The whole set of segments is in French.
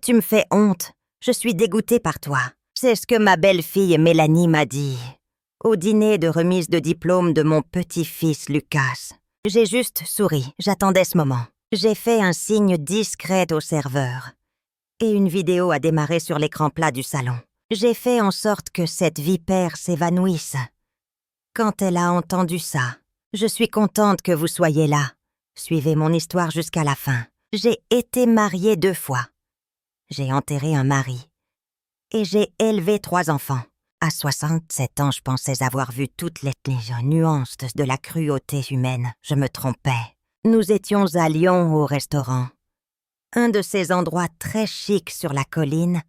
Tu me fais honte. Je suis dégoûtée par toi. C'est ce que ma belle-fille Mélanie m'a dit. Au dîner de remise de diplôme de mon petit-fils Lucas. J'ai juste souri, j'attendais ce moment. J'ai fait un signe discret au serveur. Et une vidéo a démarré sur l'écran plat du salon. J'ai fait en sorte que cette vipère s'évanouisse. Quand elle a entendu ça, je suis contente que vous soyez là. Suivez mon histoire jusqu'à la fin. J'ai été mariée 2 fois. J'ai enterré un mari. Et j'ai élevé 3 enfants. À 67 ans, je pensais avoir vu toutes les nuances de la cruauté humaine. Je me trompais. Nous étions à Lyon au restaurant. Un de ces endroits très chics sur la colline,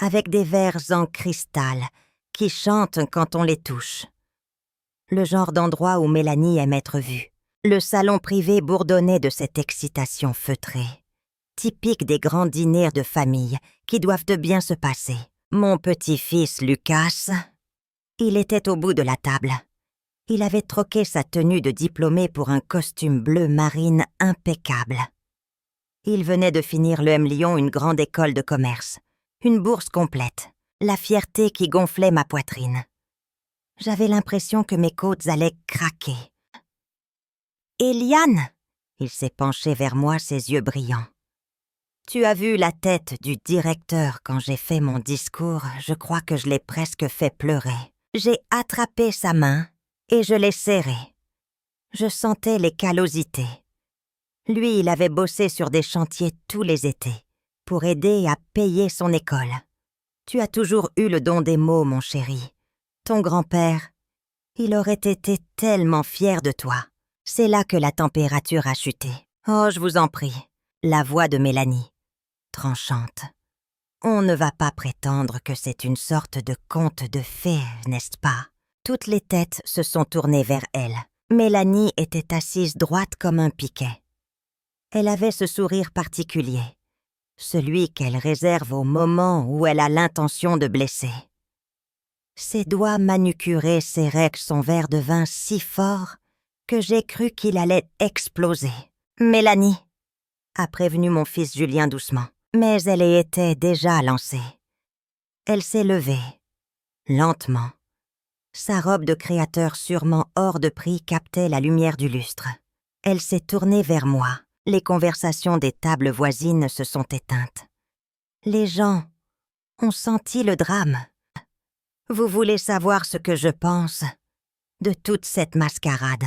avec des verres en cristal qui chantent quand on les touche. Le genre d'endroit où Mélanie aime être vue. Le salon privé bourdonnait de cette excitation feutrée, typique des grands dîners de famille qui doivent de bien se passer. Mon petit-fils Lucas, il était au bout de la table. Il avait troqué sa tenue de diplômé pour un costume bleu marine impeccable. Il venait de finir l'EM Lyon, une grande école de commerce. Une bourse complète, la fierté qui gonflait ma poitrine. J'avais l'impression que mes côtes allaient craquer. « Eliane !» Il s'est penché vers moi, ses yeux brillants. « Tu as vu la tête du directeur quand j'ai fait mon discours, je crois que je l'ai presque fait pleurer. J'ai attrapé sa main et je l'ai serrée. Je sentais les callosités. Lui, il avait bossé sur des chantiers tous les étés pour aider à payer son école. Tu as toujours eu le don des mots, mon chéri. Ton grand-père, il aurait été tellement fier de toi. » C'est là que la température a chuté. « Oh, je vous en prie. » La voix de Mélanie, tranchante. « On ne va pas prétendre que c'est une sorte de conte de fées, n'est-ce pas ?» Toutes les têtes se sont tournées vers elle. Mélanie était assise droite comme un piquet. Elle avait ce sourire particulier, celui qu'elle réserve au moment où elle a l'intention de blesser. Ses doigts manucurés serraient son verre de vin si fort que j'ai cru qu'il allait exploser. « Mélanie !» a prévenu mon fils Julien doucement, mais elle y était déjà lancée. Elle s'est levée, lentement. Sa robe de créateur sûrement hors de prix captait la lumière du lustre. Elle s'est tournée vers moi. Les conversations des tables voisines se sont éteintes. Les gens ont senti le drame. Vous voulez savoir ce que je pense de toute cette mascarade?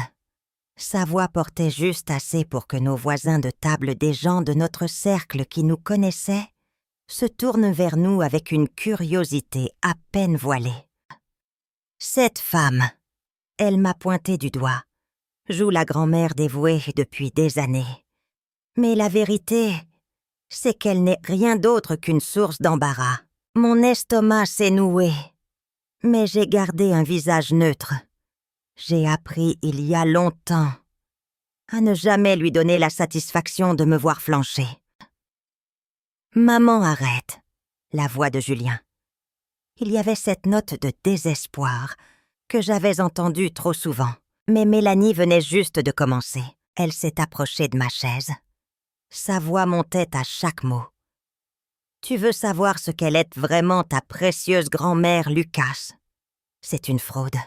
Sa voix portait juste assez pour que nos voisins de table, des gens de notre cercle qui nous connaissaient, se tournent vers nous avec une curiosité à peine voilée. Cette femme, elle m'a pointé du doigt, joue la grand-mère dévouée depuis des années. Mais la vérité, c'est qu'elle n'est rien d'autre qu'une source d'embarras. Mon estomac s'est noué, mais j'ai gardé un visage neutre. J'ai appris il y a longtemps à ne jamais lui donner la satisfaction de me voir flancher. « Maman, arrête !» La voix de Julien. Il y avait cette note de désespoir que j'avais entendue trop souvent. Mais Mélanie venait juste de commencer. Elle s'est approchée de ma chaise. Sa voix montait à chaque mot. « Tu veux savoir ce qu'elle est vraiment, ta précieuse grand-mère Lucas? C'est une fraude.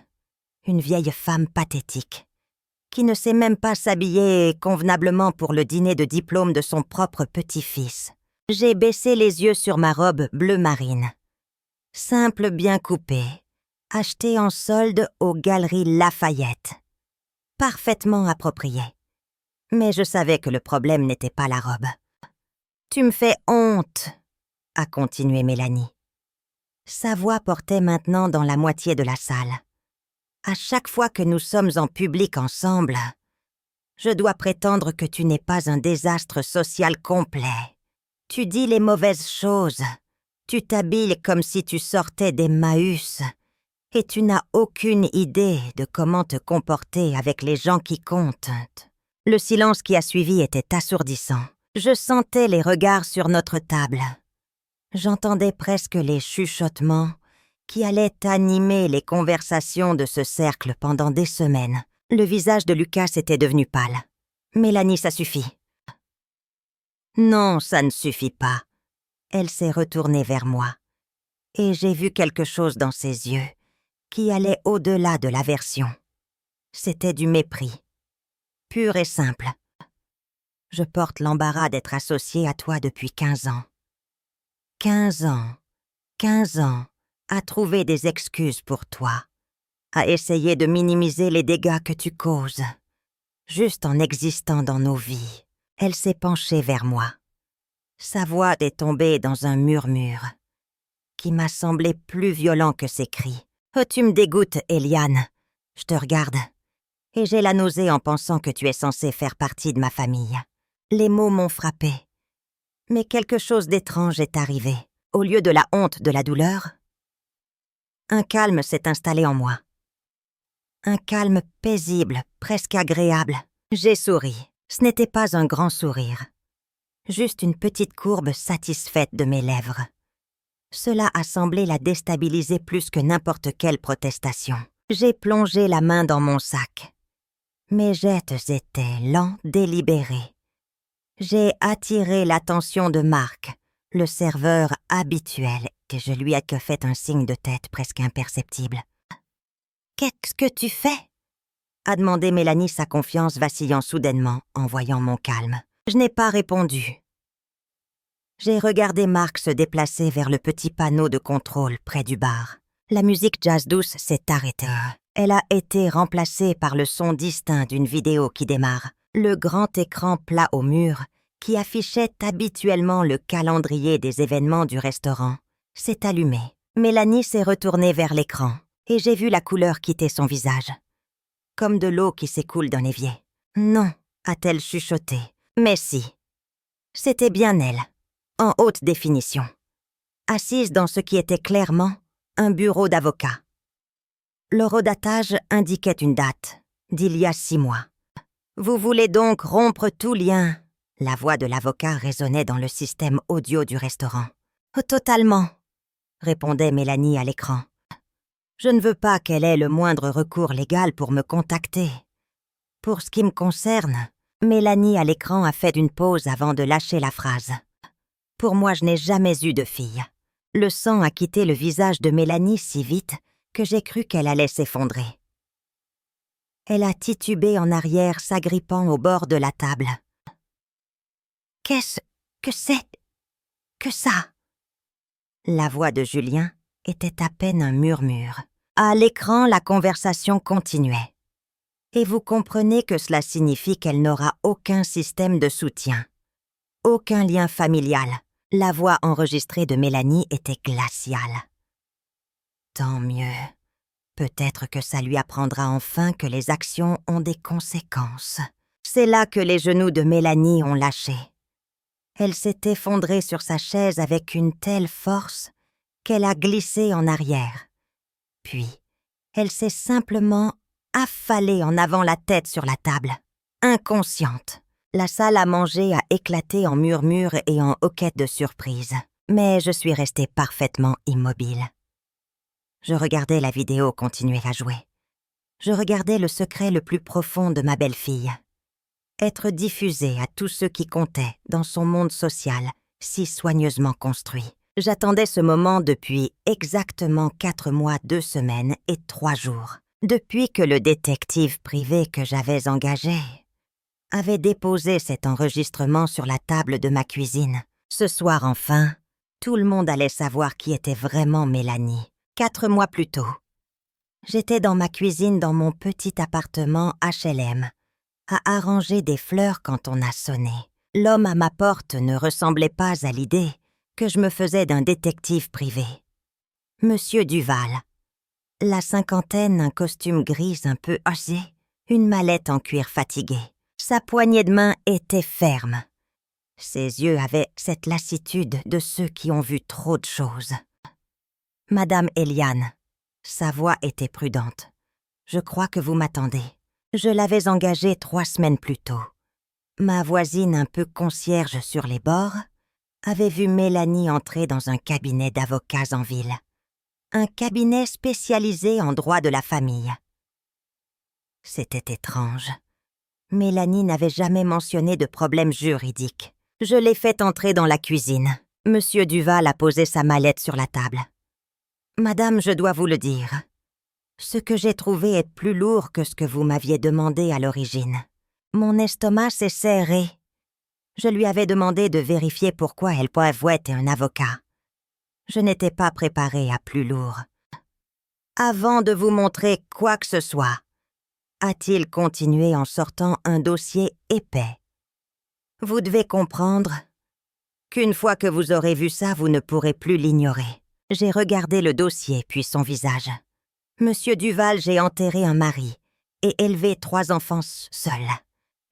Une vieille femme pathétique, qui ne sait même pas s'habiller convenablement pour le dîner de diplôme de son propre petit-fils. » J'ai baissé les yeux sur ma robe bleu marine. Simple bien coupée, achetée en solde aux Galeries Lafayette. Parfaitement appropriée. Mais je savais que le problème n'était pas la robe. « Tu me fais honte !» a continué Mélanie. Sa voix portait maintenant dans la moitié de la salle. À chaque fois que nous sommes en public ensemble, je dois prétendre que tu n'es pas un désastre social complet. Tu dis les mauvaises choses, tu t'habilles comme si tu sortais d'Emmaüs, et tu n'as aucune idée de comment te comporter avec les gens qui comptent. Le silence qui a suivi était assourdissant. Je sentais les regards sur notre table. J'entendais presque les chuchotements qui allaient animer les conversations de ce cercle pendant des semaines. Le visage de Lucas était devenu pâle. « Mélanie, ça suffit. » « Non, ça ne suffit pas. Elle s'est retournée vers moi, et j'ai vu quelque chose dans ses yeux qui allait au-delà de l'aversion. C'était du mépris, pur et simple. Je porte l'embarras d'être associée à toi depuis 15 ans. 15 ans, 15 ans, à trouver des excuses pour toi, à essayer de minimiser les dégâts que tu causes. Juste en existant dans nos vies, elle s'est penchée vers moi. Sa voix est tombée dans un murmure qui m'a semblé plus violent que ses cris. « Oh, tu me dégoûtes, Eliane. Je te regarde, et j'ai la nausée en pensant que tu es censée faire partie de ma famille. » Les mots m'ont frappée. Mais quelque chose d'étrange est arrivé. Au lieu de la honte, de la douleur, un calme s'est installé en moi. Un calme paisible, presque agréable. J'ai souri. Ce n'était pas un grand sourire. Juste une petite courbe satisfaite de mes lèvres. Cela a semblé la déstabiliser plus que n'importe quelle protestation. J'ai plongé la main dans mon sac. Mes gestes étaient lents, délibérés. J'ai attiré l'attention de Marc, le serveur habituel, et je lui ai fait un signe de tête presque imperceptible. « Qu'est-ce que tu fais ?» a demandé Mélanie, sa confiance vacillant soudainement en voyant mon calme. Je n'ai pas répondu. J'ai regardé Marc se déplacer vers le petit panneau de contrôle près du bar. La musique jazz douce s'est arrêtée. Elle a été remplacée par le son distinct d'une vidéo qui démarre. Le grand écran plat au mur, qui affichait habituellement le calendrier des événements du restaurant, s'est allumé. Mélanie s'est retournée vers l'écran, et j'ai vu la couleur quitter son visage. Comme de l'eau qui s'écoule d'un évier. « Non », a-t-elle chuchoté. « Mais si. » C'était bien elle, en haute définition, assise dans ce qui était clairement un bureau d'avocat. L'horodatage indiquait une date, d'il y a 6 mois. « Vous voulez donc rompre tout lien ?» La voix de l'avocat résonnait dans le système audio du restaurant. « Totalement », répondait Mélanie à l'écran. « Je ne veux pas qu'elle ait le moindre recours légal pour me contacter. Pour ce qui me concerne, » Mélanie à l'écran a fait une pause avant de lâcher la phrase. « Pour moi, je n'ai jamais eu de fille. » Le sang a quitté le visage de Mélanie si vite que j'ai cru qu'elle allait s'effondrer. Elle a titubé en arrière, s'agrippant au bord de la table. « Qu'est-ce que c'est que ça ?» La voix de Julien était à peine un murmure. À l'écran, la conversation continuait. Et vous comprenez que cela signifie qu'elle n'aura aucun système de soutien, aucun lien familial. La voix enregistrée de Mélanie était glaciale. Tant mieux. Peut-être que ça lui apprendra enfin que les actions ont des conséquences. C'est là que les genoux de Mélanie ont lâché. Elle s'est effondrée sur sa chaise avec une telle force qu'elle a glissé en arrière. Puis, elle s'est simplement affalée en avant la tête sur la table, inconsciente. La salle à manger a éclaté en murmures et en hoquettes de surprise, mais je suis restée parfaitement immobile. Je regardais la vidéo continuer à jouer. Je regardais le secret le plus profond de ma belle-fille. Être diffusé à tous ceux qui comptaient dans son monde social, si soigneusement construit. J'attendais ce moment depuis exactement 4 mois, 2 semaines et 3 jours. Depuis que le détective privé que j'avais engagé avait déposé cet enregistrement sur la table de ma cuisine. Ce soir enfin, tout le monde allait savoir qui était vraiment Mélanie. 4 mois plus tôt, j'étais dans ma cuisine dans mon petit appartement HLM, à arranger des fleurs quand on a sonné. L'homme à ma porte ne ressemblait pas à l'idée que je me faisais d'un détective privé. Monsieur Duval. La cinquantaine, un costume gris un peu osé, une mallette en cuir fatigué. Sa poignée de main était ferme. Ses yeux avaient cette lassitude de ceux qui ont vu trop de choses. « Madame Eliane, » sa voix était prudente. « Je crois que vous m'attendez. Je l'avais engagée 3 semaines plus tôt. Ma voisine un peu concierge sur les bords avait vu Mélanie entrer dans un cabinet d'avocats en ville. Un cabinet spécialisé en droit de la famille. C'était étrange. Mélanie n'avait jamais mentionné de problème juridique. Je l'ai fait entrer dans la cuisine. Monsieur Duval a posé sa mallette sur la table. Madame, je dois vous le dire. Ce que j'ai trouvé est plus lourd que ce que vous m'aviez demandé à l'origine. Mon estomac s'est serré. Je lui avais demandé de vérifier pourquoi El Poivre était un avocat. Je n'étais pas préparée à plus lourd. Avant de vous montrer quoi que ce soit, a-t-il continué en sortant un dossier épais. Vous devez comprendre qu'une fois que vous aurez vu ça, vous ne pourrez plus l'ignorer. J'ai regardé le dossier puis son visage. Monsieur Duval, j'ai enterré un mari et élevé 3 enfants seuls.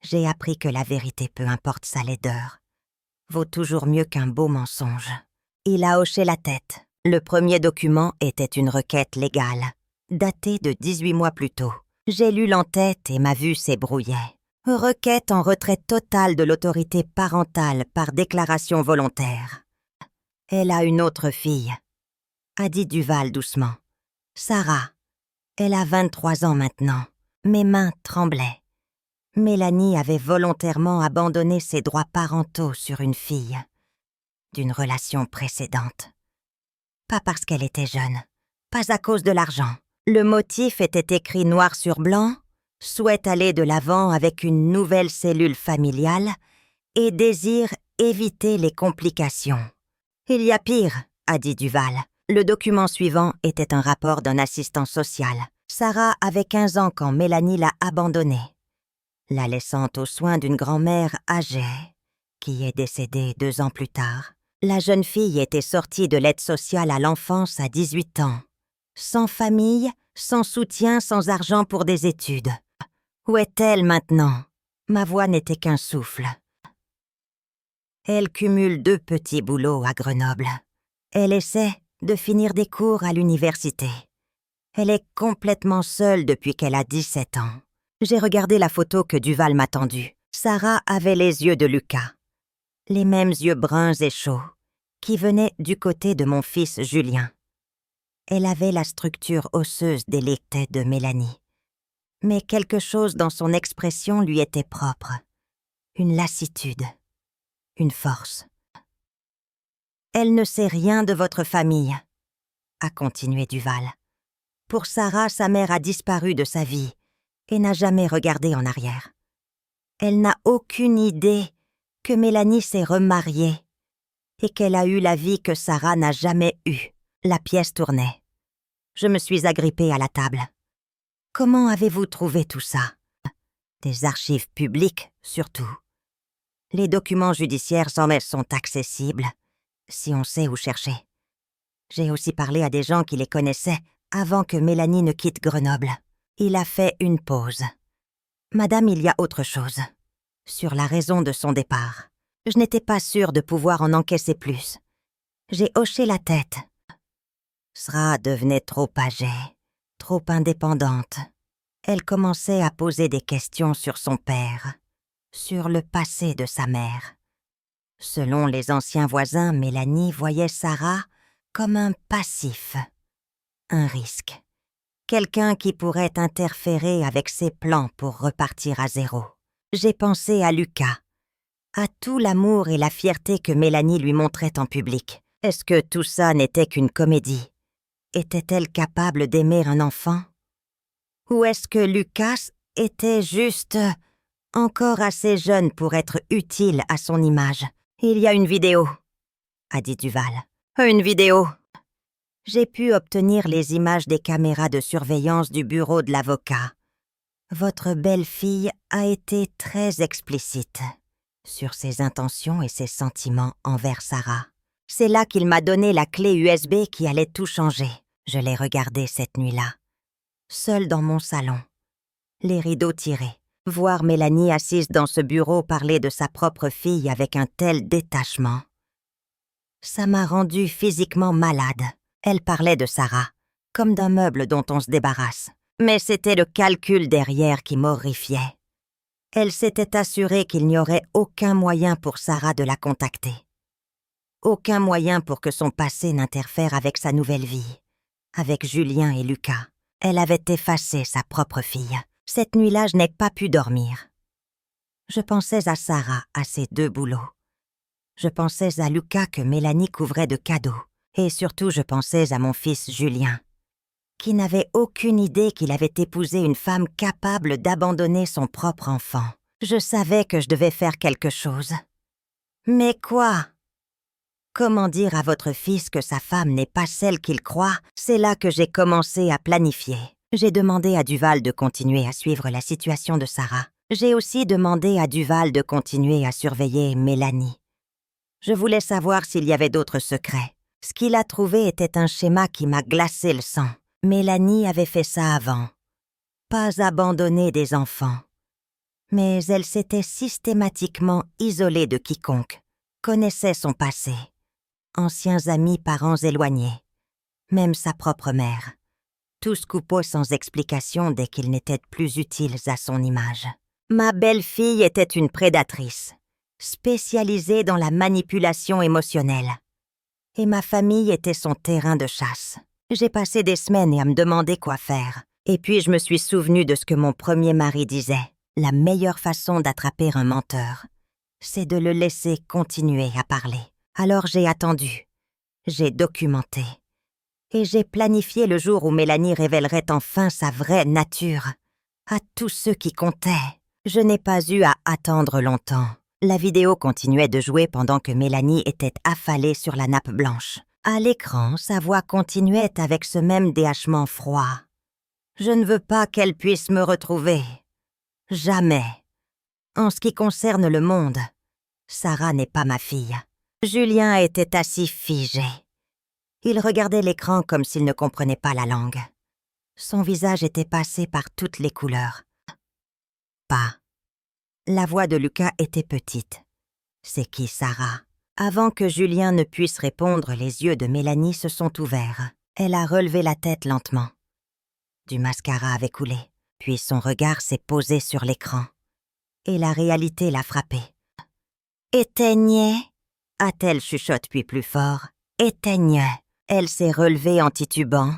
J'ai appris que la vérité, peu importe sa laideur, vaut toujours mieux qu'un beau mensonge. Il a hoché la tête. Le premier document était une requête légale, datée de 18 mois plus tôt. J'ai lu l'entête et ma vue s'ébrouillait. Requête en retrait total de l'autorité parentale par déclaration volontaire. Elle a une autre fille, a dit Duval doucement. Sarah. Elle a 23 ans maintenant. Mes mains tremblaient. Mélanie avait volontairement abandonné ses droits parentaux sur une fille d'une relation précédente. Pas parce qu'elle était jeune, pas à cause de l'argent. Le motif était écrit noir sur blanc, souhaite aller de l'avant avec une nouvelle cellule familiale et désire éviter les complications. Il y a pire, a dit Duval. Le document suivant était un rapport d'un assistant social. Sarah avait 15 ans quand Mélanie l'a abandonnée, la laissant aux soins d'une grand-mère âgée, qui est décédée 2 ans plus tard. La jeune fille était sortie de l'aide sociale à l'enfance à 18 ans, sans famille, sans soutien, sans argent pour des études. Où est-elle maintenant? Ma voix n'était qu'un souffle. Elle cumule 2 petits boulots à Grenoble. Elle essaie de finir des cours à l'université. Elle est complètement seule depuis qu'elle a 17 ans. J'ai regardé la photo que Duval m'a tendue. Sarah avait les yeux de Lucas. Les mêmes yeux bruns et chauds, qui venaient du côté de mon fils Julien. Elle avait la structure osseuse délictée de Mélanie. Mais quelque chose dans son expression lui était propre. Une lassitude, une force. Elle ne sait rien de votre famille, a continué Duval. Pour Sarah, sa mère a disparu de sa vie et n'a jamais regardé en arrière. Elle n'a aucune idée que Mélanie s'est remariée et qu'elle a eu la vie que Sarah n'a jamais eue. La pièce tournait. Je me suis agrippée à la table. Comment avez-vous trouvé tout ça? Des archives publiques, surtout. Les documents judiciaires sont accessibles, si on sait où chercher. J'ai aussi parlé à des gens qui les connaissaient avant que Mélanie ne quitte Grenoble. Il a fait une pause. Madame, il y a autre chose. Sur la raison de son départ. Je n'étais pas sûre de pouvoir en encaisser plus. J'ai hoché la tête. Sarah devenait trop âgée, trop indépendante. Elle commençait à poser des questions sur son père, sur le passé de sa mère. Selon les anciens voisins, Mélanie voyait Sarah comme un passif, un risque. Quelqu'un qui pourrait interférer avec ses plans pour repartir à zéro. J'ai pensé à Lucas, à tout l'amour et la fierté que Mélanie lui montrait en public. Est-ce que tout ça n'était qu'une comédie? Était-elle capable d'aimer un enfant? Ou est-ce que Lucas était juste encore assez jeune pour être utile à son image? Il y a une vidéo, a dit Duval. Une vidéo. J'ai pu obtenir les images des caméras de surveillance du bureau de l'avocat. Votre belle-fille a été très explicite sur ses intentions et ses sentiments envers Sarah. C'est là qu'il m'a donné la clé USB qui allait tout changer. Je l'ai regardée cette nuit-là, seule dans mon salon, les rideaux tirés. Voir Mélanie assise dans ce bureau parler de sa propre fille avec un tel détachement. Ça m'a rendue physiquement malade. Elle parlait de Sarah, comme d'un meuble dont on se débarrasse. Mais c'était le calcul derrière qui m'horrifiait. Elle s'était assurée qu'il n'y aurait aucun moyen pour Sarah de la contacter. Aucun moyen pour que son passé n'interfère avec sa nouvelle vie, avec Julien et Lucas. Elle avait effacé sa propre fille. Cette nuit-là, je n'ai pas pu dormir. Je pensais à Sarah, à ses 2 boulots. Je pensais à Lucas que Mélanie couvrait de cadeaux. Et surtout, je pensais à mon fils Julien, qui n'avait aucune idée qu'il avait épousé une femme capable d'abandonner son propre enfant. Je savais que je devais faire quelque chose. Mais quoi? Comment dire à votre fils que sa femme n'est pas celle qu'il croit? C'est là que j'ai commencé à planifier. J'ai demandé à Duval de continuer à suivre la situation de Sarah. J'ai aussi demandé à Duval de continuer à surveiller Mélanie. Je voulais savoir s'il y avait d'autres secrets. Ce qu'il a trouvé était un schéma qui m'a glacé le sang. Mélanie avait fait ça avant. Pas abandonner des enfants. Mais elle s'était systématiquement isolée de quiconque, connaissait son passé. Anciens amis, parents éloignés. Même sa propre mère. Tous coupaient sans explication dès qu'ils n'étaient plus utiles à son image. Ma belle-fille était une prédatrice, spécialisée dans la manipulation émotionnelle. Et ma famille était son terrain de chasse. J'ai passé des semaines à me demander quoi faire. Et puis je me suis souvenu de ce que mon premier mari disait. La meilleure façon d'attraper un menteur, c'est de le laisser continuer à parler. Alors j'ai attendu. J'ai documenté. Et j'ai planifié le jour où Mélanie révélerait enfin sa vraie nature. À tous ceux qui comptaient. Je n'ai pas eu à attendre longtemps. La vidéo continuait de jouer pendant que Mélanie était affalée sur la nappe blanche. À l'écran, sa voix continuait avec ce même déhachement froid. Je ne veux pas qu'elle puisse me retrouver. Jamais. En ce qui concerne le monde, Sarah n'est pas ma fille. Julien était assis figé. Il regardait l'écran comme s'il ne comprenait pas la langue. Son visage était passé par toutes les couleurs. Pas. La voix de Lucas était petite. C'est qui Sarah? Avant que Julien ne puisse répondre, les yeux de Mélanie se sont ouverts. Elle a relevé la tête lentement. Du mascara avait coulé, puis son regard s'est posé sur l'écran. Et la réalité l'a frappée. « Éteignez » a-t-elle chuchote puis plus fort. « Éteigne » Elle s'est relevée en titubant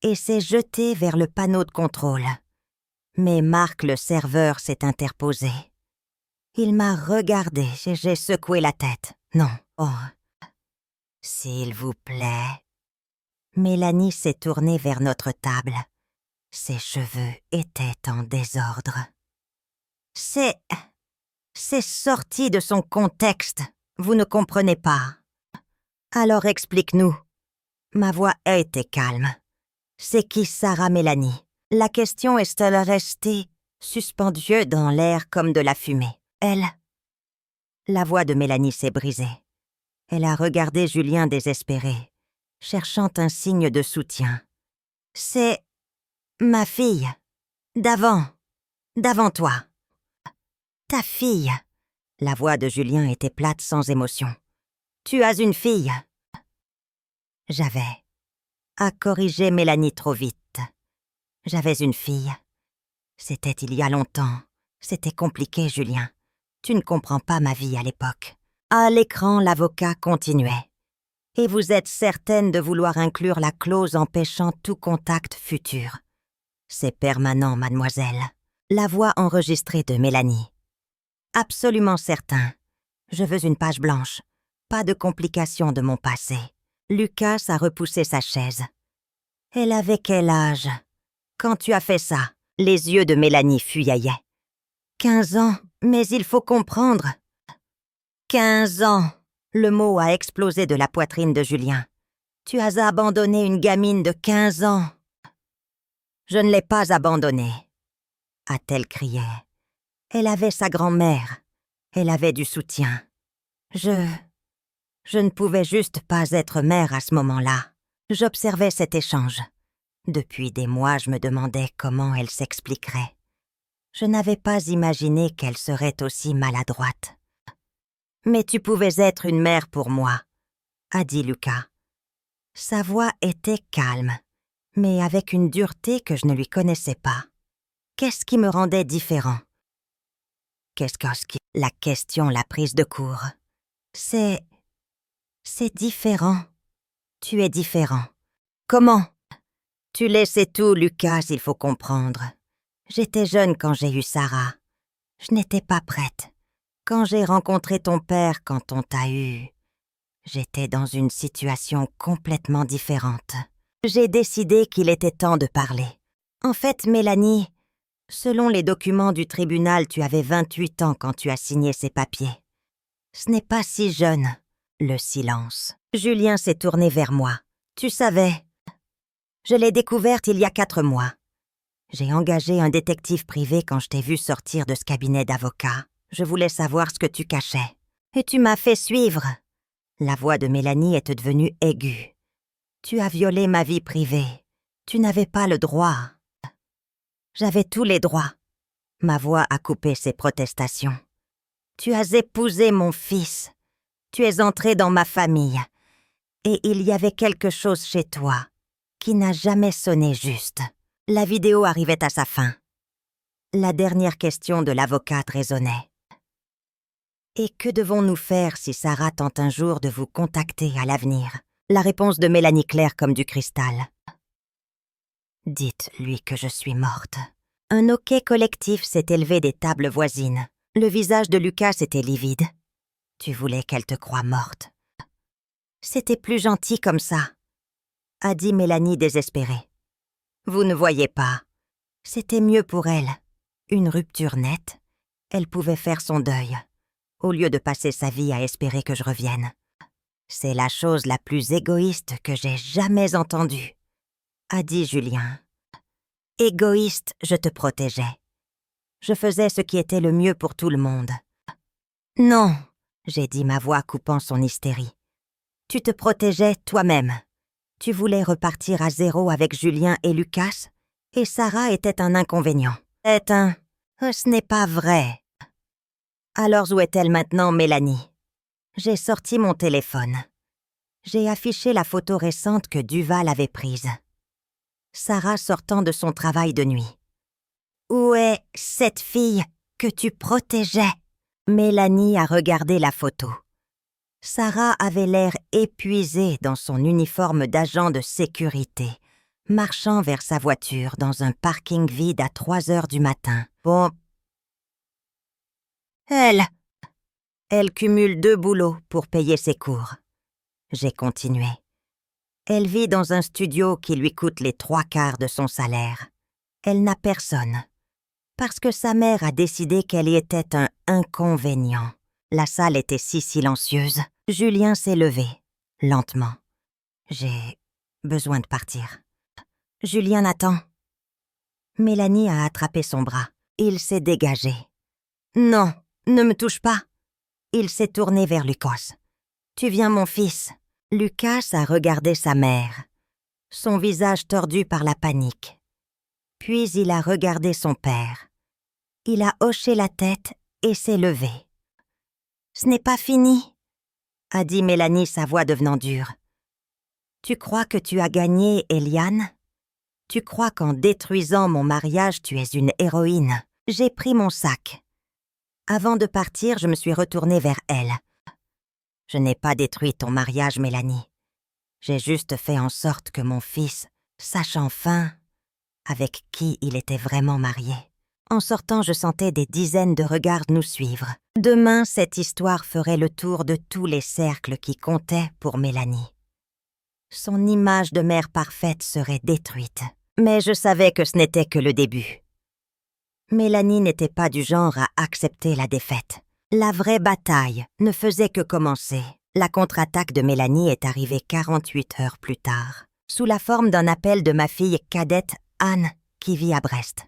et s'est jetée vers le panneau de contrôle. Mais Marc, le serveur, s'est interposé. Il m'a regardé, j'ai secoué la tête. Non, oh. S'il vous plaît. Mélanie s'est tournée vers notre table. Ses cheveux étaient en désordre. C'est sorti de son contexte. Vous ne comprenez pas. Alors explique-nous. Ma voix a été calme. C'est qui Sarah Mélanie? La question est-elle restée suspendue dans l'air comme de la fumée? Elle... La voix de Mélanie s'est brisée. Elle a regardé Julien désespéré, cherchant un signe de soutien. C'est ma fille. D'avant toi. Ta fille. La voix de Julien était plate sans émotion. Tu as une fille. J'avais à corriger Mélanie trop vite. J'avais une fille. C'était il y a longtemps. C'était compliqué, Julien. Tu ne comprends pas ma vie à l'époque. À l'écran, l'avocat continuait. Et vous êtes certaine de vouloir inclure la clause empêchant tout contact futur. C'est permanent, mademoiselle. La voix enregistrée de Mélanie. Absolument certain. Je veux une page blanche. Pas de complications de mon passé. Lucas a repoussé sa chaise. Elle avait quel âge? Quand tu as fait ça, les yeux de Mélanie fuyaillaient. 15 ans, mais il faut comprendre. 15 ans. Le mot a explosé de la poitrine de Julien. Tu as abandonné une gamine de 15 ans. Je ne l'ai pas abandonnée, a-t-elle crié. Elle avait sa grand-mère. Elle avait du soutien. Je ne pouvais juste pas être mère à ce moment-là. J'observais cet échange. Depuis des mois, je me demandais comment elle s'expliquerait. Je n'avais pas imaginé qu'elle serait aussi maladroite. « Mais tu pouvais être une mère pour moi », a dit Lucas. Sa voix était calme, mais avec une dureté que je ne lui connaissais pas. Qu'est-ce qui me rendait différent? La question l'a prise de court. C'est différent. Tu es différent. Comment? Tu laissais tout, Lucas, il faut comprendre. J'étais jeune quand j'ai eu Sarah. Je n'étais pas prête. Quand j'ai rencontré ton père quand on t'a eu, j'étais dans une situation complètement différente. J'ai décidé qu'il était temps de parler. En fait, Mélanie, selon les documents du tribunal, tu avais 28 ans quand tu as signé ces papiers. Ce n'est pas si jeune. Le silence. Julien s'est tourné vers moi. Tu savais. Je l'ai découverte il y a 4 mois. J'ai engagé un détective privé quand je t'ai vu sortir de ce cabinet d'avocat. Je voulais savoir ce que tu cachais. Et tu m'as fait suivre. La voix de Mélanie était devenue aiguë. Tu as violé ma vie privée. Tu n'avais pas le droit. J'avais tous les droits. Ma voix a coupé ses protestations. Tu as épousé mon fils. Tu es entré dans ma famille. Et il y avait quelque chose chez toi qui n'a jamais sonné juste. La vidéo arrivait à sa fin. La dernière question de l'avocate résonnait. Et que devons-nous faire si Sarah tente un jour de vous contacter à l'avenir? La réponse de Mélanie claire comme du cristal. Dites-lui que je suis morte. Un hoquet collectif s'est élevé des tables voisines. Le visage de Lucas était livide. Tu voulais qu'elle te croie morte. C'était plus gentil comme ça, a dit Mélanie désespérée. Vous ne voyez pas. C'était mieux pour elle. Une rupture nette. Elle pouvait faire son deuil, au lieu de passer sa vie à espérer que je revienne. C'est la chose la plus égoïste que j'ai jamais entendue, a dit Julien. Égoïste, je te protégeais. Je faisais ce qui était le mieux pour tout le monde. Non, j'ai dit, ma voix coupant son hystérie. Tu te protégeais toi-même. Tu voulais repartir à zéro avec Julien et Lucas, et Sarah était un inconvénient. Ce n'est pas vrai. Alors où est-elle maintenant, Mélanie? J'ai sorti mon téléphone. J'ai affiché la photo récente que Duval avait prise. Sarah sortant de son travail de nuit. Où est cette fille que tu protégeais? Mélanie a regardé la photo. Sarah avait l'air épuisée dans son uniforme d'agent de sécurité, marchant vers sa voiture dans un parking vide à 3 heures du matin. Bon. Elle cumule 2 boulots pour payer ses cours. J'ai continué. Elle vit dans un studio qui lui coûte les 3/4 de son salaire. Elle n'a personne. Parce que sa mère a décidé qu'elle y était un inconvénient. La salle était si silencieuse. Julien s'est levé, lentement. J'ai besoin de partir. Julien attend. Mélanie a attrapé son bras. Il s'est dégagé. Non, ne me touche pas. Il s'est tourné vers Lucas. Tu viens, mon fils. Lucas a regardé sa mère, son visage tordu par la panique. Puis il a regardé son père. Il a hoché la tête et s'est levé. « Ce n'est pas fini », a dit Mélanie, sa voix devenant dure. « Tu crois que tu as gagné, Eliane? Tu crois qu'en détruisant mon mariage, tu es une héroïne? J'ai pris mon sac. Avant de partir, je me suis retournée vers elle. Je n'ai pas détruit ton mariage, Mélanie. J'ai juste fait en sorte que mon fils sache enfin avec qui il était vraiment marié. En sortant, je sentais des dizaines de regards nous suivre. Demain, cette histoire ferait le tour de tous les cercles qui comptaient pour Mélanie. Son image de mère parfaite serait détruite. Mais je savais que ce n'était que le début. Mélanie n'était pas du genre à accepter la défaite. La vraie bataille ne faisait que commencer. La contre-attaque de Mélanie est arrivée 48 heures plus tard, sous la forme d'un appel de ma fille cadette Anne, qui vit à Brest.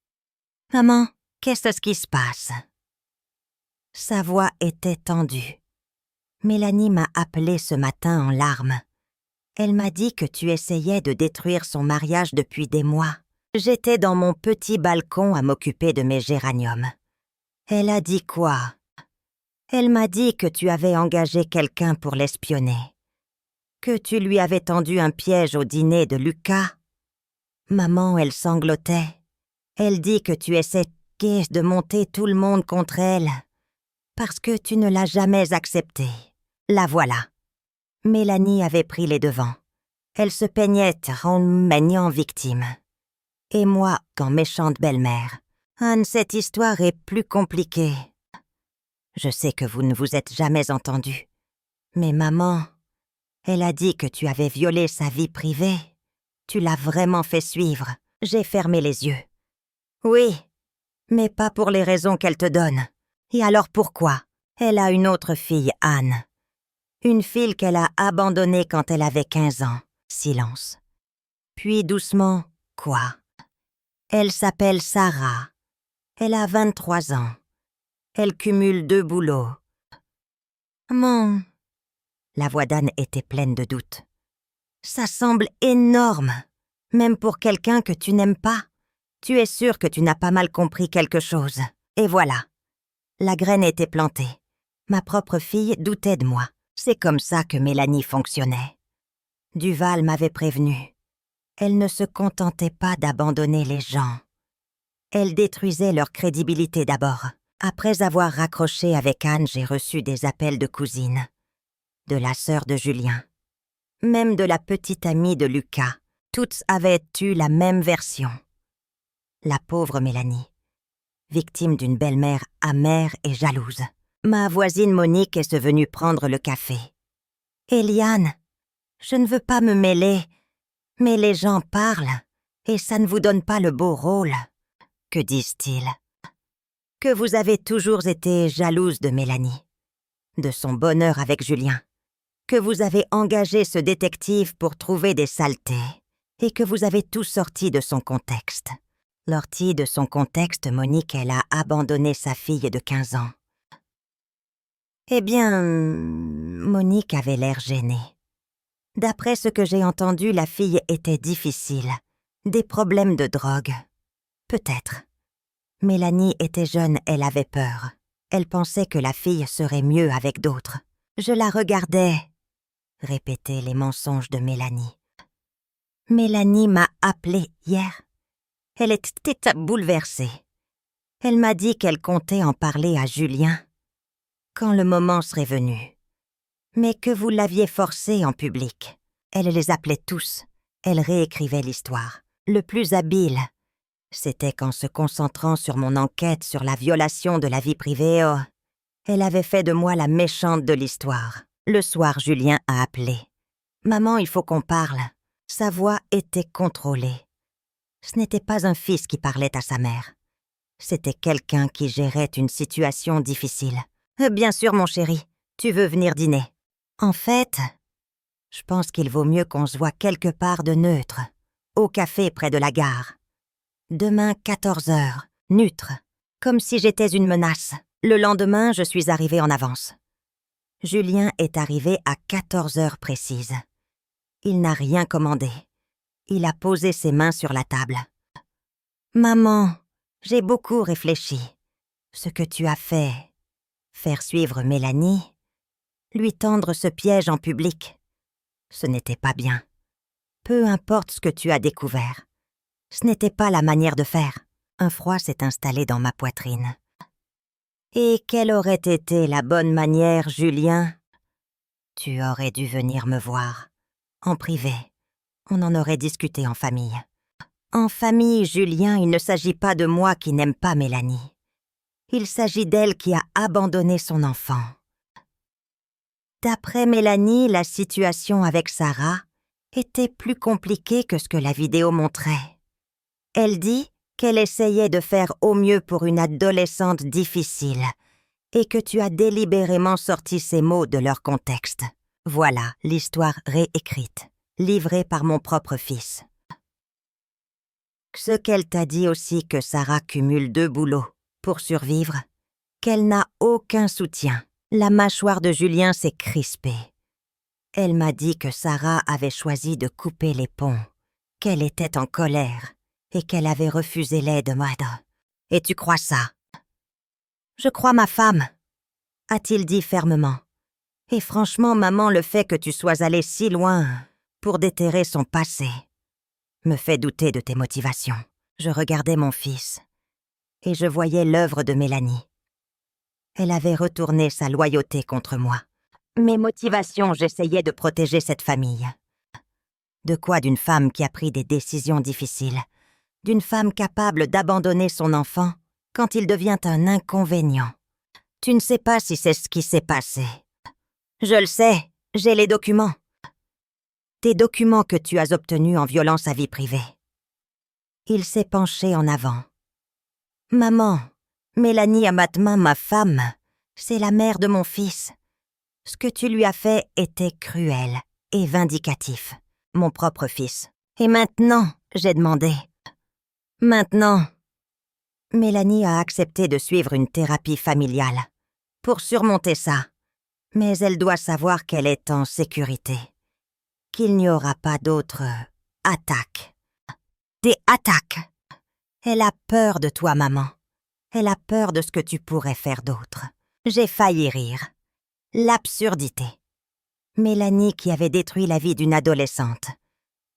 « Maman, qu'est-ce qui se passe ?» Sa voix était tendue. Mélanie m'a appelée ce matin en larmes. Elle m'a dit que tu essayais de détruire son mariage depuis des mois. J'étais dans mon petit balcon à m'occuper de mes géraniums. Elle a dit quoi? Elle m'a dit que tu avais engagé quelqu'un pour l'espionner. Que tu lui avais tendu un piège au dîner de Lucas. Maman, elle sanglotait. Elle dit que tu essaies de monter tout le monde contre elle. Parce que tu ne l'as jamais accepté. La voilà. Mélanie avait pris les devants. Elle se peignait en maniant victime. Et moi, qu'en méchante belle-mère. Anne, cette histoire est plus compliquée. Je sais que vous ne vous êtes jamais entendus. Mais maman, elle a dit que tu avais violé sa vie privée. Tu l'as vraiment fait suivre. J'ai fermé les yeux. Oui, mais pas pour les raisons qu'elle te donne. Et alors pourquoi? Elle a une autre fille, Anne. Une fille qu'elle a abandonnée quand elle avait 15 ans. Silence. Puis doucement, quoi? Elle s'appelle Sarah. Elle a 23 ans. Elle cumule 2 boulots. Mon... La voix d'Anne était pleine de doute. Ça semble énorme, même pour quelqu'un que tu n'aimes pas. Tu es sûr que tu n'as pas mal compris quelque chose. Et voilà. La graine était plantée. Ma propre fille doutait de moi. C'est comme ça que Mélanie fonctionnait. Duval m'avait prévenu. Elle ne se contentait pas d'abandonner les gens. Elle détruisait leur crédibilité d'abord. Après avoir raccroché avec Anne, j'ai reçu des appels de cousines. De la sœur de Julien. Même de la petite amie de Lucas. Toutes avaient eu la même version. La pauvre Mélanie. Victime d'une belle-mère amère et jalouse. Ma voisine Monique est venue prendre le café. « Eliane, je ne veux pas me mêler, mais les gens parlent, et ça ne vous donne pas le beau rôle. » Que disent-ils? Que vous avez toujours été jalouse de Mélanie, de son bonheur avec Julien, que vous avez engagé ce détective pour trouver des saletés, et que vous avez tout sorti de son contexte. Sorti de son contexte, Monique, elle a abandonné sa fille de 15 ans. Eh bien, Monique avait l'air gênée. D'après ce que j'ai entendu, la fille était difficile. Des problèmes de drogue. Peut-être. Mélanie était jeune, elle avait peur. Elle pensait que la fille serait mieux avec d'autres. Je la regardais, répétaient les mensonges de Mélanie. Mélanie m'a appelée hier. Elle était bouleversée. Elle m'a dit qu'elle comptait en parler à Julien quand le moment serait venu. Mais que vous l'aviez forcée en public. Elle les appelait tous. Elle réécrivait l'histoire. Le plus habile, c'était qu'en se concentrant sur mon enquête sur la violation de la vie privée, elle avait fait de moi la méchante de l'histoire. Le soir, Julien a appelé. « Maman, il faut qu'on parle. » Sa voix était contrôlée. Ce n'était pas un fils qui parlait à sa mère. C'était quelqu'un qui gérait une situation difficile. « Bien sûr, mon chéri, tu veux venir dîner. » En fait, je pense qu'il vaut mieux qu'on se voit quelque part de neutre, au café près de la gare. Demain, 14h, neutre, comme si j'étais une menace. Le lendemain, je suis arrivée en avance. Julien est arrivé à 14h précises. Il n'a rien commandé. Il a posé ses mains sur la table. « Maman, j'ai beaucoup réfléchi. Ce que tu as fait, faire suivre Mélanie, lui tendre ce piège en public, ce n'était pas bien. Peu importe ce que tu as découvert, ce n'était pas la manière de faire. » Un froid s'est installé dans ma poitrine. « Et quelle aurait été la bonne manière, Julien? Tu aurais dû venir me voir, en privé. On en aurait discuté en famille. » En famille, Julien, il ne s'agit pas de moi qui n'aime pas Mélanie. Il s'agit d'elle qui a abandonné son enfant. D'après Mélanie, la situation avec Sarah était plus compliquée que ce que la vidéo montrait. Elle dit qu'elle essayait de faire au mieux pour une adolescente difficile et que tu as délibérément sorti ces mots de leur contexte. Voilà l'histoire réécrite, livrée par mon propre fils. Ce qu'elle t'a dit aussi que Sarah cumule 2 boulots pour survivre, qu'elle n'a aucun soutien. La mâchoire de Julien s'est crispée. Elle m'a dit que Sarah avait choisi de couper les ponts, qu'elle était en colère et qu'elle avait refusé l'aide moindre. Et tu crois ça? Je crois ma femme, a-t-il dit fermement. Et franchement, maman, le fait que tu sois allée si loin pour déterrer son passé me fait douter de tes motivations. Je regardais mon fils et je voyais l'œuvre de Mélanie. Elle avait retourné sa loyauté contre moi. Mes motivations, j'essayais de protéger cette famille. De quoi d'une femme qui a pris des décisions difficiles, d'une femme capable d'abandonner son enfant quand il devient un inconvénient. Tu ne sais pas si c'est ce qui s'est passé. Je le sais, j'ai les documents. Tes documents que tu as obtenus en violant sa vie privée. Il s'est penché en avant. Maman, Mélanie Amatma, ma femme, c'est la mère de mon fils. Ce que tu lui as fait était cruel et vindicatif, mon propre fils. Et maintenant, j'ai demandé. Maintenant. Mélanie a accepté de suivre une thérapie familiale pour surmonter ça. Mais elle doit savoir qu'elle est en sécurité. Qu'il n'y aura pas d'autres attaques. Des attaques. Elle a peur de toi, maman. Elle a peur de ce que tu pourrais faire d'autre. J'ai failli rire. L'absurdité. Mélanie, qui avait détruit la vie d'une adolescente,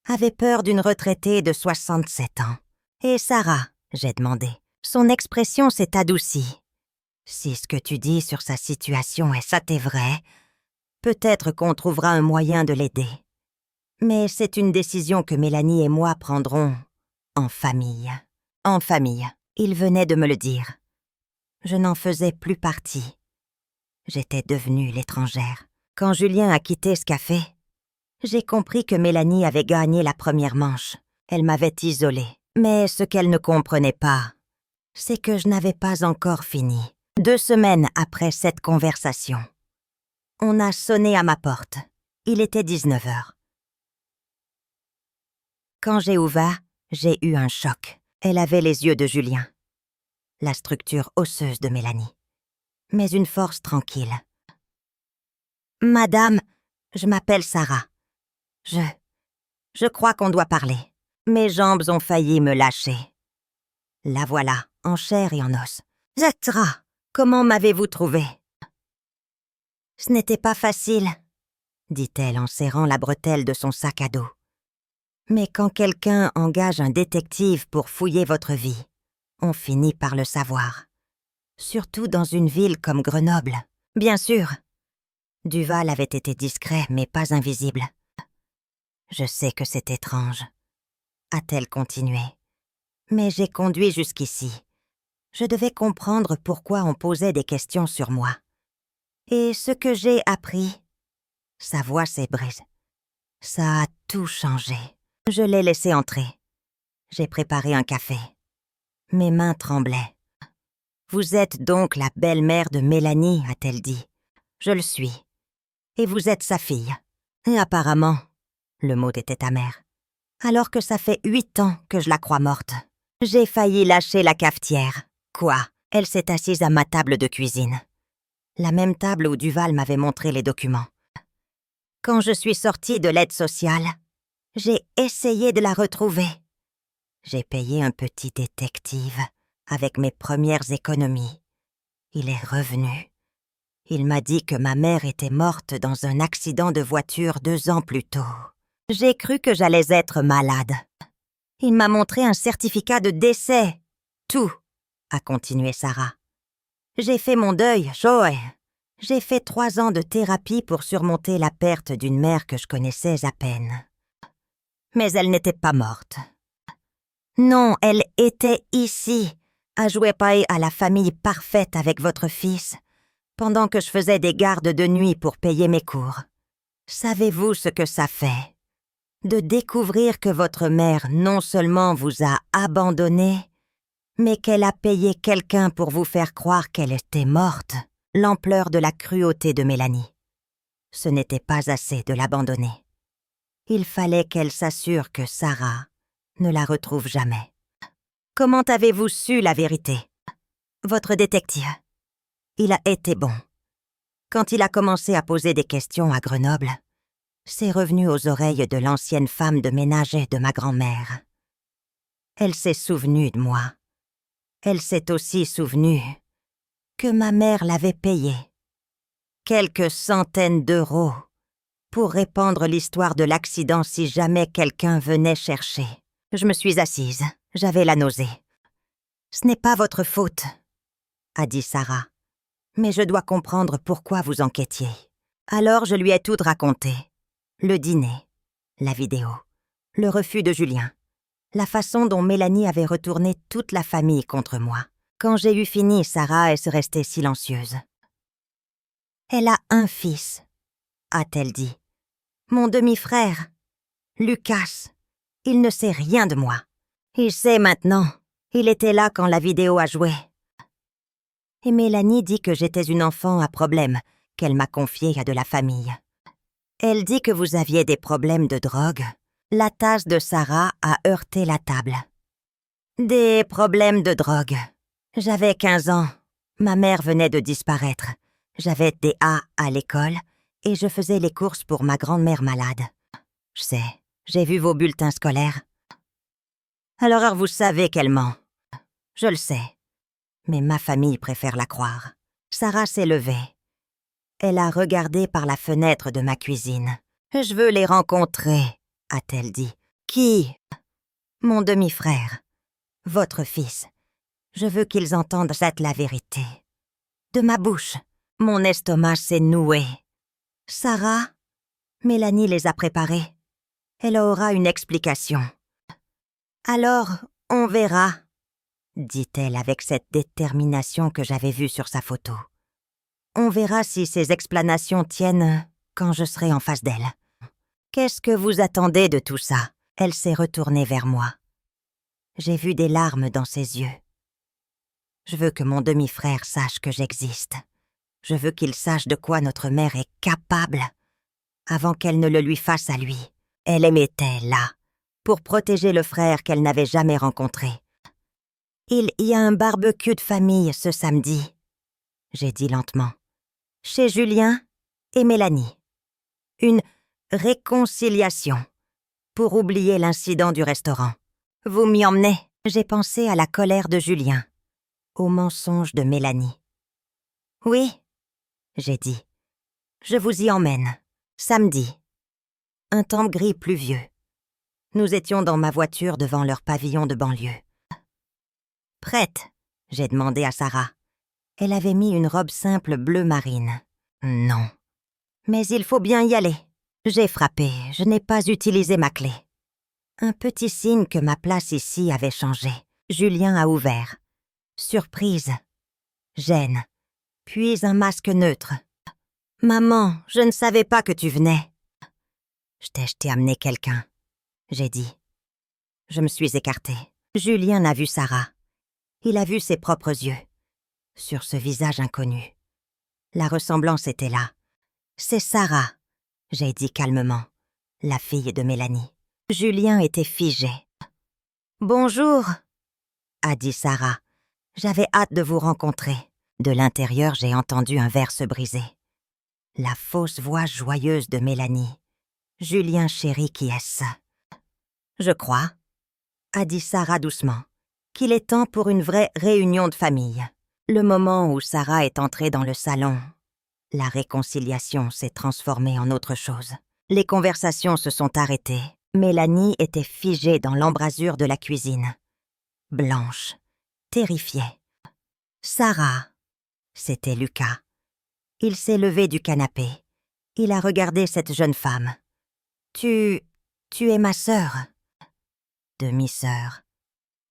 avait peur d'une retraitée de 67 ans. Et Sarah, j'ai demandé. Son expression s'est adoucie. Si ce que tu dis sur sa situation est vrai, peut-être qu'on trouvera un moyen de l'aider. Mais c'est une décision que Mélanie et moi prendrons en famille. En famille. Il venait de me le dire. Je n'en faisais plus partie. J'étais devenue l'étrangère. Quand Julien a quitté ce café, j'ai compris que Mélanie avait gagné la première manche. Elle m'avait isolée. Mais ce qu'elle ne comprenait pas, c'est que je n'avais pas encore fini. 2 semaines après cette conversation, on a sonné à ma porte. Il était 19h. Quand j'ai ouvert, j'ai eu un choc. Elle avait les yeux de Julien, la structure osseuse de Mélanie, mais une force tranquille. « Madame, je m'appelle Sarah. Je crois qu'on doit parler. Mes jambes ont failli me lâcher. La voilà, en chair et en os. Zatra, comment m'avez-vous trouvé? » « Ce n'était pas facile, » dit-elle en serrant la bretelle de son sac à dos. « Mais quand quelqu'un engage un détective pour fouiller votre vie, on finit par le savoir. Surtout dans une ville comme Grenoble. Bien sûr. Duval avait été discret, mais pas invisible. Je sais que c'est étrange, » a-t-elle continué. Mais j'ai conduit jusqu'ici. Je devais comprendre pourquoi on posait des questions sur moi. Et ce que j'ai appris, sa voix s'est brisée. Ça a tout changé. Je l'ai laissé entrer. J'ai préparé un café. Mes mains tremblaient. « Vous êtes donc la belle-mère de Mélanie, » a-t-elle dit. « Je le suis. Et vous êtes sa fille. » Et apparemment, le mot était amer. Alors que ça fait 8 ans que je la crois morte. J'ai failli lâcher la cafetière. Quoi? Elle s'est assise à ma table de cuisine. La même table où Duval m'avait montré les documents. Quand je suis sortie de l'aide sociale, j'ai essayé de la retrouver. J'ai payé un petit détective avec mes premières économies. Il est revenu. Il m'a dit que ma mère était morte dans un accident de voiture 2 ans plus tôt. J'ai cru que j'allais être malade. Il m'a montré un certificat de décès. Tout, a continué Sarah. J'ai fait mon deuil, Joël. J'ai fait 3 ans de thérapie pour surmonter la perte d'une mère que je connaissais à peine. Mais elle n'était pas morte. Non, elle était ici, à jouer paille à la famille parfaite avec votre fils, pendant que je faisais des gardes de nuit pour payer mes cours. Savez-vous ce que ça fait? De découvrir que votre mère non seulement vous a abandonné, mais qu'elle a payé quelqu'un pour vous faire croire qu'elle était morte. L'ampleur de la cruauté de Mélanie. Ce n'était pas assez de l'abandonner. Il fallait qu'elle s'assure que Sarah ne la retrouve jamais. Comment avez-vous su la vérité? Votre détective. Il a été bon. Quand il a commencé à poser des questions à Grenoble, c'est revenu aux oreilles de l'ancienne femme de ménage de ma grand-mère. Elle s'est souvenue de moi. Elle s'est aussi souvenue que ma mère l'avait payé. Quelques centaines d'euros pour répandre l'histoire de l'accident si jamais quelqu'un venait chercher. Je me suis assise. J'avais la nausée. « Ce n'est pas votre faute, » a dit Sarah. « Mais je dois comprendre pourquoi vous enquêtiez. » Alors je lui ai tout raconté. Le dîner, la vidéo, le refus de Julien, la façon dont Mélanie avait retourné toute la famille contre moi. Quand j'ai eu fini, Sarah est restée silencieuse. Elle a un fils, a-t-elle dit. Mon demi-frère, Lucas. Il ne sait rien de moi. Il sait maintenant. Il était là quand la vidéo a joué. Et Mélanie dit que j'étais une enfant à problème, qu'elle m'a confiée à de la famille. Elle dit que vous aviez des problèmes de drogue. La tasse de Sarah a heurté la table. Des problèmes de drogue. J'avais 15 ans. Ma mère venait de disparaître. J'avais des A à l'école et je faisais les courses pour ma grand-mère malade. Je sais, j'ai vu vos bulletins scolaires. Alors vous savez qu'elle ment. Je le sais. Mais ma famille préfère la croire. Sarah s'est levée. Elle a regardé par la fenêtre de ma cuisine. « Je veux les rencontrer », a-t-elle dit. « Qui ?»« Mon demi-frère. Votre fils. Je veux qu'ils entendent cette la vérité. » De ma bouche, mon estomac s'est noué. « Sarah, Mélanie les a préparés. Elle aura une explication. »« Alors, on verra. » dit-elle avec cette détermination que j'avais vue sur sa photo. On verra si ces explanations tiennent quand je serai en face d'elle. Qu'est-ce que vous attendez de tout ça? Elle s'est retournée vers moi. J'ai vu des larmes dans ses yeux. Je veux que mon demi-frère sache que j'existe. Je veux qu'il sache de quoi notre mère est capable, avant qu'elle ne le lui fasse à lui. Elle était là, pour protéger le frère qu'elle n'avait jamais rencontré. Il y a un barbecue de famille ce samedi, j'ai dit lentement. Chez Julien et Mélanie. Une réconciliation pour oublier l'incident du restaurant. Vous m'y emmenez. J'ai pensé à la colère de Julien, au mensonge de Mélanie. Oui, j'ai dit. Je vous y emmène. Samedi. Un temps gris pluvieux. Nous étions dans ma voiture devant leur pavillon de banlieue. Prête, j'ai demandé à Sarah. Elle avait mis une robe simple bleu marine. Non. Mais il faut bien y aller. J'ai frappé, je n'ai pas utilisé ma clé. Un petit signe que ma place ici avait changé. Julien a ouvert. Surprise. Gêne. Puis un masque neutre. « Maman, je ne savais pas que tu venais. »« Je t'ai amené quelqu'un, » j'ai dit. Je me suis écartée. Julien a vu Sarah. Il a vu ses propres yeux. Sur ce visage inconnu. La ressemblance était là. « C'est Sarah », j'ai dit calmement, la fille de Mélanie. Julien était figé. « Bonjour », a dit Sarah. « J'avais hâte de vous rencontrer. » De l'intérieur, j'ai entendu un verre se briser. La fausse voix joyeuse de Mélanie. « Julien chéri, qui est-ce ?»« Je crois, » a dit Sarah doucement, « qu'il est temps pour une vraie réunion de famille. » Le moment où Sarah est entrée dans le salon, la réconciliation s'est transformée en autre chose. Les conversations se sont arrêtées. Mélanie était figée dans l'embrasure de la cuisine. Blanche, terrifiée. « Sarah !» C'était Lucas. Il s'est levé du canapé. Il a regardé cette jeune femme. « Tu es ma sœur. »« Demi-sœur, »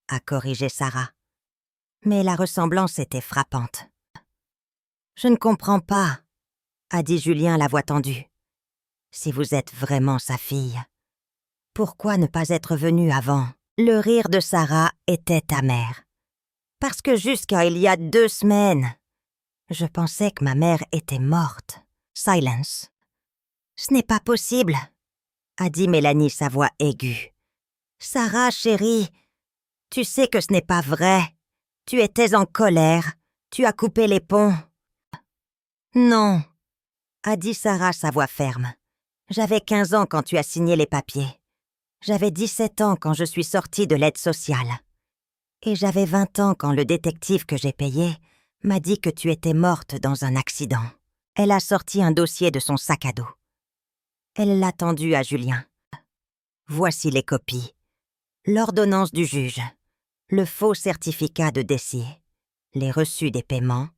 a corrigé Sarah. Mais la ressemblance était frappante. « Je ne comprends pas, » a dit Julien la voix tendue. « Si vous êtes vraiment sa fille, pourquoi ne pas être venu avant ?» Le rire de Sarah était amer. « Parce que jusqu'à il y a 2 semaines, je pensais que ma mère était morte. » Silence. « Ce n'est pas possible, » a dit Mélanie, sa voix aiguë. « Sarah, chérie, tu sais que ce n'est pas vrai. Tu étais en colère. Tu as coupé les ponts. »« Non, » a dit Sarah, sa voix ferme. « J'avais 15 ans quand tu as signé les papiers. J'avais 17 ans quand je suis sortie de l'aide sociale. Et j'avais 20 ans quand le détective que j'ai payé m'a dit que tu étais morte dans un accident. » Elle a sorti un dossier de son sac à dos. Elle l'a tendu à Julien. « Voici les copies. L'ordonnance du juge. Le faux certificat de décès. Les reçus des paiements.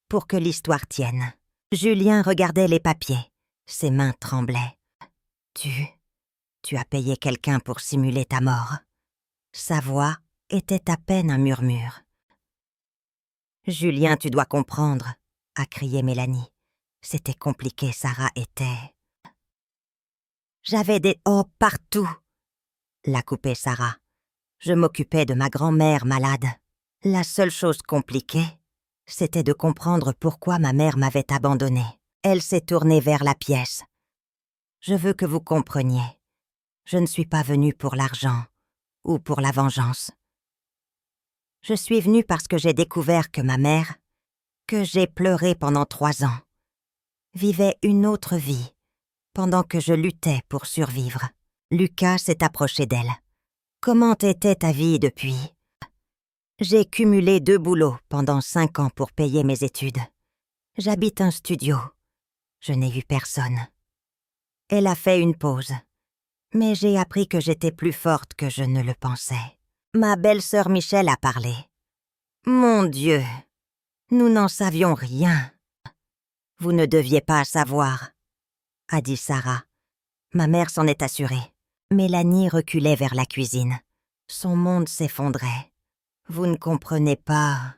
Pour que l'histoire tienne. » Julien regardait les papiers. Ses mains tremblaient. « Tu as payé quelqu'un pour simuler ta mort. » Sa voix était à peine un murmure. « Julien, tu dois comprendre, » a crié Mélanie. « C'était compliqué, Sarah était... J'avais des « oh » partout. L'a coupé Sarah. Je m'occupais de ma grand-mère malade. La seule chose compliquée, c'était de comprendre pourquoi ma mère m'avait abandonnée. Elle s'est tournée vers la pièce. Je veux que vous compreniez. Je ne suis pas venue pour l'argent ou pour la vengeance. Je suis venue parce que j'ai découvert que ma mère, que j'ai pleuré pendant 3 ans, vivait une autre vie pendant que je luttais pour survivre. Lucas s'est approché d'elle. Comment était ta vie depuis? J'ai cumulé 2 boulots pendant 5 ans pour payer mes études. J'habite un studio. Je n'ai vu personne. Elle a fait une pause. Mais j'ai appris que j'étais plus forte que je ne le pensais. Ma belle-sœur Michel a parlé. Mon Dieu, nous n'en savions rien. Vous ne deviez pas savoir, a dit Sarah. Ma mère s'en est assurée. Mélanie reculait vers la cuisine. Son monde s'effondrait. Vous ne comprenez pas.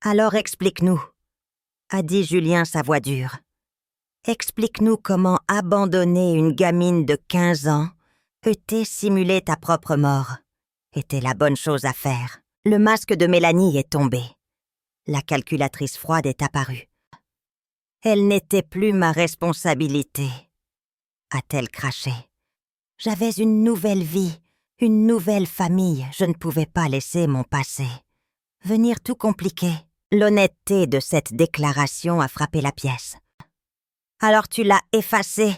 Alors explique-nous, a dit Julien sa voix dure. Explique-nous comment abandonner une gamine de 15 ans, peut simuler ta propre mort, était la bonne chose à faire. Le masque de Mélanie est tombé. La calculatrice froide est apparue. Elle n'était plus ma responsabilité, a-t-elle craché. J'avais une nouvelle vie, une nouvelle famille, je ne pouvais pas laisser mon passé venir tout compliquer. L'honnêteté de cette déclaration a frappé la pièce. Alors tu l'as effacée,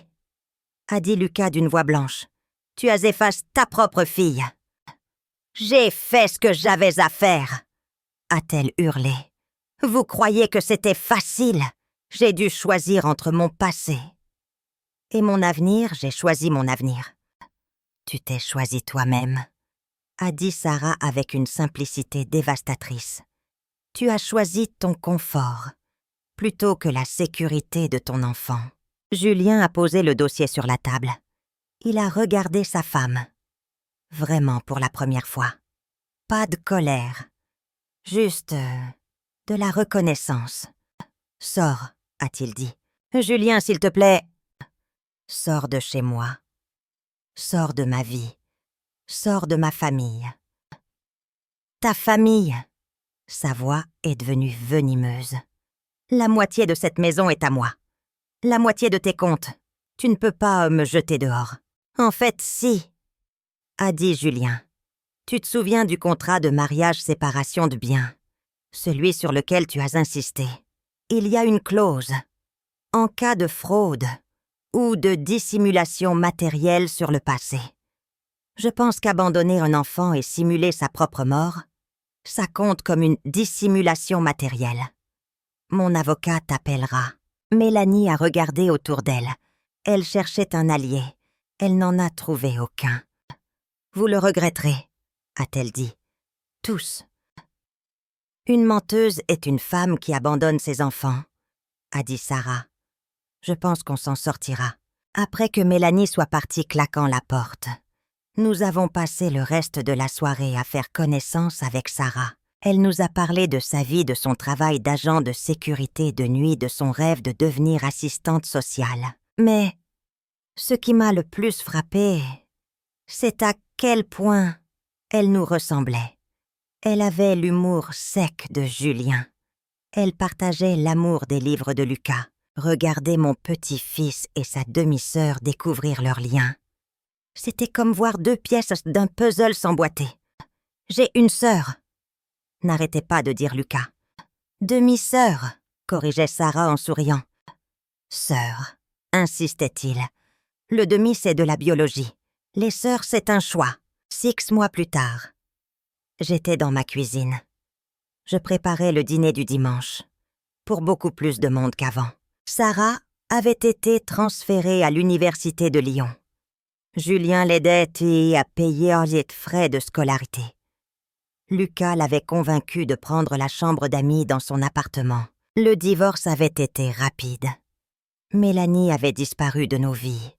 a dit Lucas d'une voix blanche. Tu as effacé ta propre fille. J'ai fait ce que j'avais à faire, a-t-elle hurlé. Vous croyez que c'était facile? J'ai dû choisir entre mon passé et mon avenir, j'ai choisi mon avenir. Tu t'es choisi toi-même, a dit Sarah avec une simplicité dévastatrice. Tu as choisi ton confort, plutôt que la sécurité de ton enfant. Julien a posé le dossier sur la table. Il a regardé sa femme. Vraiment pour la première fois. Pas de colère. Juste de la reconnaissance. Sors, a-t-il dit. Julien, s'il te plaît. Sors de chez moi. Sors de ma vie. Sors de ma famille. Ta famille. Sa voix est devenue venimeuse. La moitié de cette maison est à moi. La moitié de tes comptes. Tu ne peux pas me jeter dehors. En fait, si, a dit Julien. Tu te souviens du contrat de mariage-séparation de biens, celui sur lequel tu as insisté. Il y a une clause. En cas de fraude ou de dissimulation matérielle sur le passé. Je pense qu'abandonner un enfant et simuler sa propre mort, ça compte comme une dissimulation matérielle. Mon avocat t'appellera. Mélanie a regardé autour d'elle. Elle cherchait un allié. Elle n'en a trouvé aucun. Vous le regretterez, a-t-elle dit. Tous. Une menteuse est une femme qui abandonne ses enfants, a dit Sarah. Je pense qu'on s'en sortira. Après que Mélanie soit partie claquant la porte, nous avons passé le reste de la soirée à faire connaissance avec Sarah. Elle nous a parlé de sa vie, de son travail d'agent de sécurité de nuit, de son rêve de devenir assistante sociale. Mais ce qui m'a le plus frappée, c'est à quel point elle nous ressemblait. Elle avait l'humour sec de Julien. Elle partageait l'amour des livres de Lucas. Regarder mon petit-fils et sa demi-sœur découvrir leurs liens. C'était comme voir 2 pièces d'un puzzle s'emboîter. J'ai une sœur, n'arrêtait pas de dire Lucas. Demi-sœur, corrigeait Sarah en souriant. Sœur, insistait-il. Le demi, c'est de la biologie. Les sœurs, c'est un choix. 6 mois plus tard, j'étais dans ma cuisine. Je préparais le dîner du dimanche, pour beaucoup plus de monde qu'avant. Sarah avait été transférée à l'université de Lyon. Julien l'aidait à payer les frais de scolarité. Lucas l'avait convaincu de prendre la chambre d'amis dans son appartement. Le divorce avait été rapide. Mélanie avait disparu de nos vies,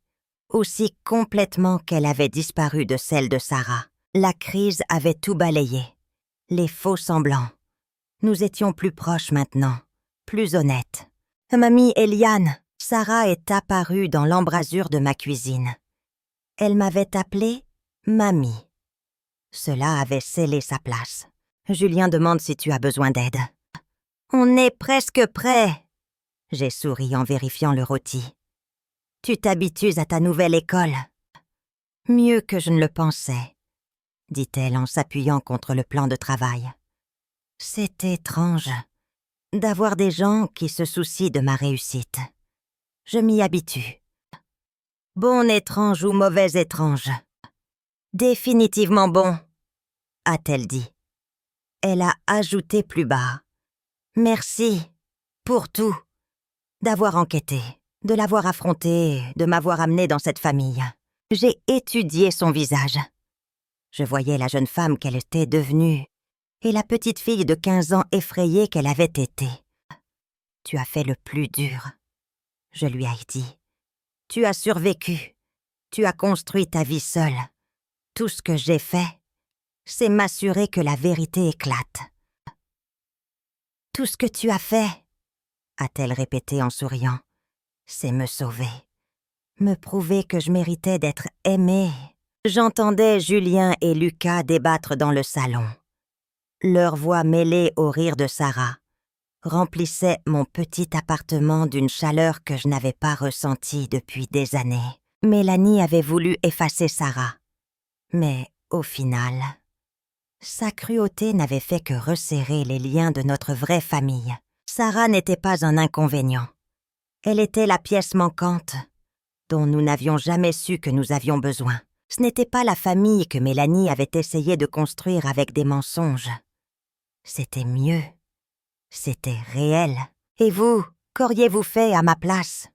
aussi complètement qu'elle avait disparu de celle de Sarah. La crise avait tout balayé. Les faux semblants. Nous étions plus proches maintenant, plus honnêtes. Mamie Eliane, Sarah est apparue dans l'embrasure de ma cuisine. Elle m'avait appelée Mamie. Cela avait scellé sa place. Julien demande si tu as besoin d'aide. On est presque prêt. J'ai souri en vérifiant le rôti. Tu t'habitues à ta nouvelle école. Mieux que je ne le pensais, dit-elle en s'appuyant contre le plan de travail. C'est étrange d'avoir des gens qui se soucient de ma réussite. Je m'y habitue. Bon étrange ou mauvais étrange. Définitivement bon, a-t-elle dit. Elle a ajouté plus bas. Merci pour tout, d'avoir enquêté, de l'avoir affronté, de m'avoir amené dans cette famille. J'ai étudié son visage. Je voyais la jeune femme qu'elle était devenue et la petite fille de 15 ans effrayée qu'elle avait été. Tu as fait le plus dur, je lui ai dit. Tu as survécu. Tu as construit ta vie seule. Tout ce que j'ai fait, c'est m'assurer que la vérité éclate. Tout ce que tu as fait, a-t-elle répété en souriant, c'est me sauver. Me prouver que je méritais d'être aimée. J'entendais Julien et Lucas débattre dans le salon. Leur voix mêlée au rire de Sarah remplissait mon petit appartement d'une chaleur que je n'avais pas ressentie depuis des années. Mélanie avait voulu effacer Sarah. Mais, au final, sa cruauté n'avait fait que resserrer les liens de notre vraie famille. Sarah n'était pas un inconvénient. Elle était la pièce manquante dont nous n'avions jamais su que nous avions besoin. Ce n'était pas la famille que Mélanie avait essayé de construire avec des mensonges. C'était mieux. C'était réel. Et vous, qu'auriez-vous fait à ma place ?